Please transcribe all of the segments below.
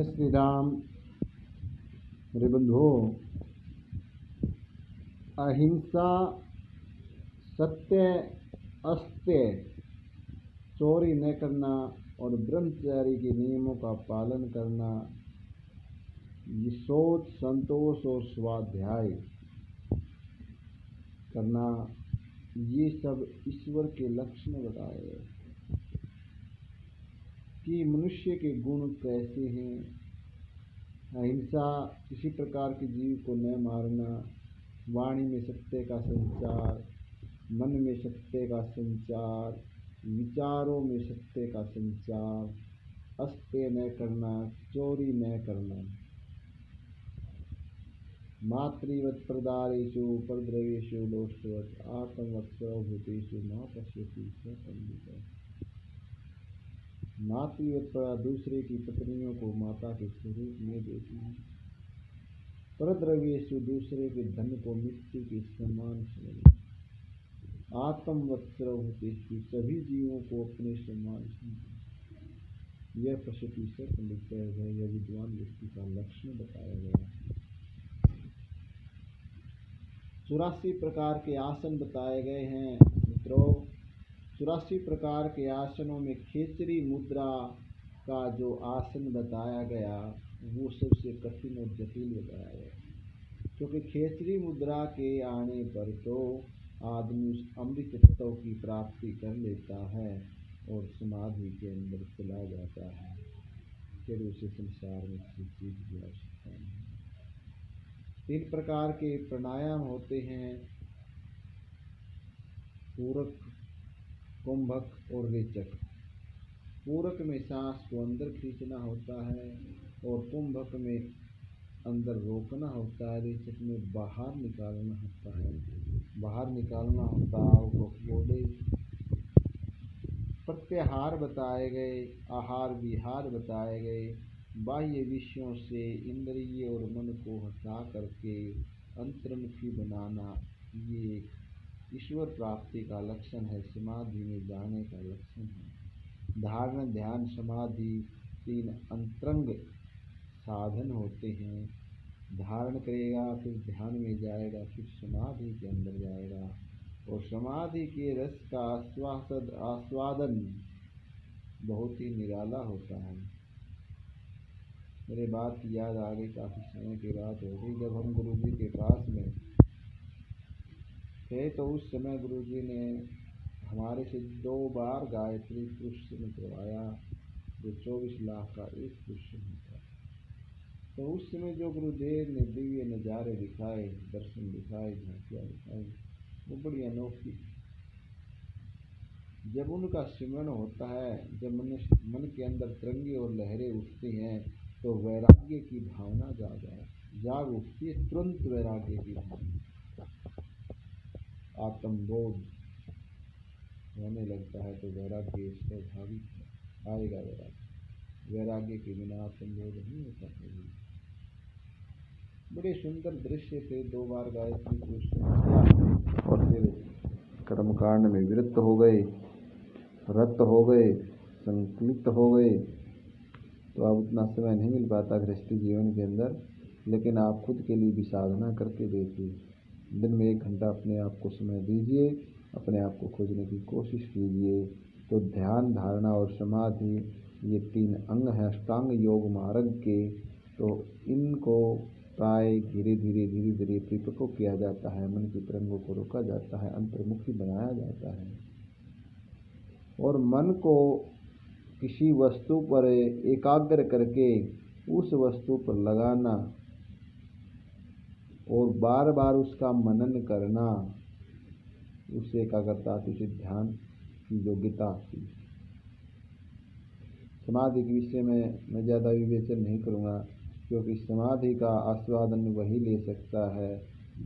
जय श्री राम। मेरे बंधुओं, अहिंसा, सत्य, अस्त्य, चोरी न करना और ब्रह्मचारी के नियमों का पालन करना, ये सोच, संतोष और स्वाध्याय करना, ये सब ईश्वर के लक्षण बताए गए कि मनुष्य के गुण कैसे हैं। अहिंसा, किसी प्रकार के जीव को न मारना, वाणी में सत्य का संचार, मन में सत्य का संचार, विचारों में सत्य का संचार, अस्त्य न करना, चोरी न करना, मातृवत् प्रदारेषु परद्रव्येषु दोषवत् आत्मवत् सर्वभूतेषु मा पश्यति स पंडितः। मातृवत् दूसरे की पत्नियों को माता के स्वरूप में देखना, परद्रव्येषु दूसरे के धन को मिट्टी के समान समझना, आत्मवत् सर्वभूतेषु सभी जीवों को अपने समान समझना। यह पश्यति स पंडितः है, यह विद्वान व्यक्ति का लक्षण बताया गया। 84 प्रकार के आसन बताए गए हैं मित्रों। 84 प्रकार के आसनों में खेचरी मुद्रा का जो आसन बताया गया वो सबसे कठिन और जटिल बताया गया, क्योंकि खेचरी मुद्रा के आने पर तो आदमी उस अमृत तत्व की प्राप्ति कर लेता है और समाधि के अंदर चला जाता है, फिर उसे संसार में किसी चीज की आवश्यकता नहीं। 3 प्रकार के प्राणायाम होते हैं, पूरक, कुंभक और रेचक। पूरक में सांस को अंदर खींचना होता है और कुंभक में अंदर रोकना होता है, रेचक में बाहर निकालना होता है। बाहर निकालना होता है प्रत्याहार बताए गए, आहार विहार बताए गए। बाह्य विषयों से इंद्रिय और मन को हटा करके अंतर्मुखी बनाना, ये ईश्वर प्राप्ति का लक्षण है, समाधि में जाने का लक्षण है। धारण, ध्यान, समाधि 3 अंतरंग साधन होते हैं। धारण करेगा, फिर ध्यान में जाएगा, फिर समाधि के अंदर जाएगा और समाधि के रस का आस्वादन बहुत ही निराला होता है। मेरे बात की याद आ गई, काफ़ी समय की बात हो गई, जब हम गुरुजी के पास में थे तो उस समय गुरुजी ने हमारे से 2 बार गायत्री पुष्प करवाया, जो 24 लाख का एक पुष्प था। तो उस समय जो गुरुदेव ने दिव्य नज़ारे दिखाए, दर्शन दिखाए, झांकियाँ दिखाई, वो बड़ी अनोखी। जब उनका स्मरण होता है, जब मन के अंदर तरंगे और लहरें उठती हैं, तो वैराग्य की भावना जाग उठती है, तुरंत वैराग्य की भावना, आत्मबोध होने लगता है। तो वैराग्य स्वाभाविक है, आएगा वैराग्य। वैराग्य के बिना आत्मबोध नहीं होता कभी। बड़े सुंदर दृश्य थे। 2 बार गायत्री पुष्प और फिर कर्मकांड में विरक्त हो गए, रत हो गए, संकलित हो गए। तो अब उतना समय नहीं मिल पाता गृहस्थी जीवन के अंदर, लेकिन आप खुद के लिए भी साधना करके देखिए। दिन में 1 घंटा अपने आप को समय दीजिए, अपने आप को खोजने की कोशिश कीजिए। तो ध्यान, धारणा और समाधि, ये 3 अंग हैं अष्टांग योग मार्ग के। तो इनको प्राय धीरे धीरे परिपक्व किया जाता है, मन की तरंगों को रोका जाता है, अंतर्मुखी बनाया जाता है और मन को किसी वस्तु पर एकाग्र करके उस वस्तु पर लगाना और बार बार उसका मनन करना, उससे एकाग्रता आती, उसे ध्यान की योग्यता आती। समाधि के विषय में मैं ज़्यादा विवेचन नहीं करूँगा, क्योंकि समाधि का आस्वादन वही ले सकता है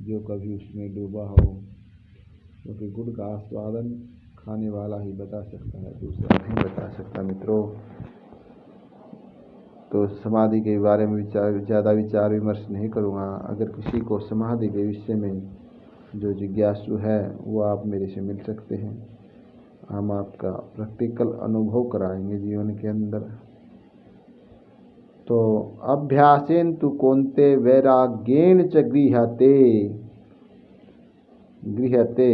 जो कभी उसमें डूबा हो, क्योंकि गुड़ का आस्वादन खाने वाला ही बता सकता है, दूसरा नहीं बता सकता मित्रों। तो समाधि के बारे में ज़्यादा विचार विमर्श नहीं करूँगा। अगर किसी को समाधि के विषय में जो जिज्ञासु है वो आप मेरे से मिल सकते हैं, हम आपका प्रैक्टिकल अनुभव कराएंगे जीवन के अंदर। तो अभ्यासेन तु कौन्ते वैराग्येण च गृह्यते। गृह्यते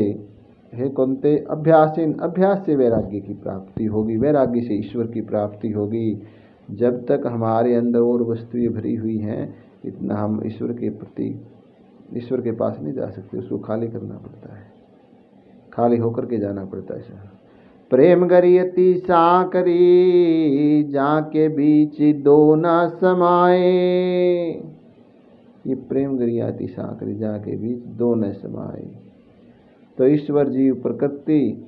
हे कौन्ते, अभ्यासेन, अभ्यास से वैराग्य की प्राप्ति होगी, वैराग्य से ईश्वर की प्राप्ति होगी। जब तक हमारे अंदर और वस्तुएं भरी हुई हैं, इतना हम ईश्वर के प्रति, ईश्वर के पास नहीं जा सकते। उसको खाली करना पड़ता है, खाली होकर के जाना पड़ता है। प्रेम गरियति साकरी जाके बीच दो न समाए। ये प्रेम गरियति साकरी जाके बीच दो न समाए। तो ईश्वर जीव प्रकृति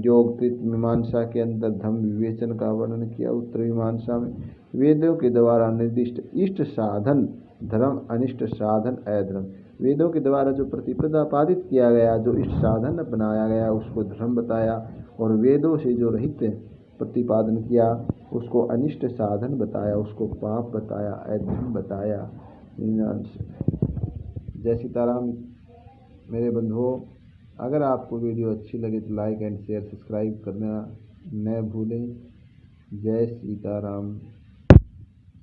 योग मीमांसा के अंदर धम्म विवेचन का वर्णन किया। उत्तर मीमांसा में वेदों के द्वारा निर्दिष्ट इष्ट साधन धर्म, अनिष्ट साधन अधर्म। वेदों के द्वारा जो प्रतिपादित किया गया, जो इष्ट साधन अपनाया गया, उसको धर्म बताया, और वेदों से जो रहित प्रतिपादन किया उसको अनिष्ट साधन बताया, उसको पाप बताया, अधर्म बताया। जय सीताराम मेरे बंधुओं। अगर आपको वीडियो अच्छी लगे तो लाइक एंड शेयर, सब्सक्राइब करना न भूलें। जय सीताराम।